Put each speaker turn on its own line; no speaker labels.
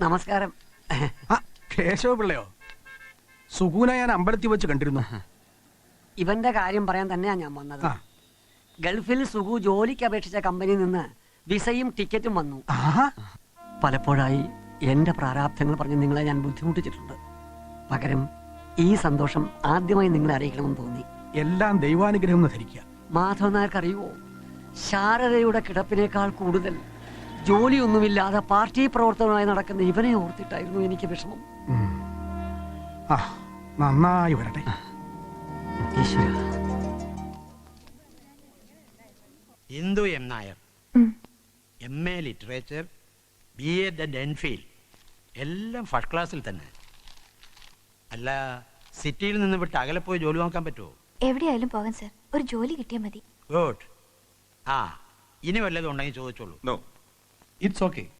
നമസ്കാരം.
കേശവ പിള്ളയോ? സുഗുന ഞാൻ അമ്പലത്തിൽ വെച്ച് കണ്ടിരുന്നു.
ഇവന്റെ കാര്യം പറയാൻ തന്നെയാ ഞാൻ വന്നത്. ഗൾഫിൽ സുഗു ജോലിക്ക് അപേക്ഷിച്ച കമ്പനിയിൽ നിന്ന് വിസയും ടിക്കറ്റും വന്നു. പലപ്പോഴായി എന്റെ പ്രാരാബ്ധങ്ങൾ പറഞ്ഞ് നിങ്ങളെ ഞാൻ ബുദ്ധിമുട്ടിച്ചിട്ടുണ്ട്. പകരം ഈ സന്തോഷം ആദ്യമായി നിങ്ങളെ അറിയിക്കണമെന്ന് തോന്നി.
എല്ലാം ദൈവാനുഗ്രഹം എന്ന് ധരിക്കുക.
മാധവൻ നായർക്ക് അറിയുവോ, ശാരദയുടെ കിടപ്പിനേക്കാൾ കൂടുതൽ ജോലിയൊന്നുമില്ലാതെ പാർട്ടി പ്രവർത്തനമായി നടക്കുന്ന ഇവനെ ഓർത്തിട്ടായിരുന്നു എനിക്ക് വിഷമം.
നന്നായി വരട്ടെ.
Indu M Nair, MA literature, BA ഡെൻഫീൽ, എല്ലാം ഫസ്റ്റ് ക്ലാസ്സിൽ തന്നെ. അല്ല, സിറ്റിയിൽ നിന്ന് വിട്ട് അകലെ പോയി ജോലി നോക്കാൻ പറ്റുമോ?
എവിടെയായാലും പോകാൻ സർ, ഒരു ജോലി കിട്ടിയാൽ മതി.
ഗുഡ്. ഇനി വല്ലതും ഉണ്ടെങ്കിൽ ചോദിച്ചോളൂ.
No, it's okay.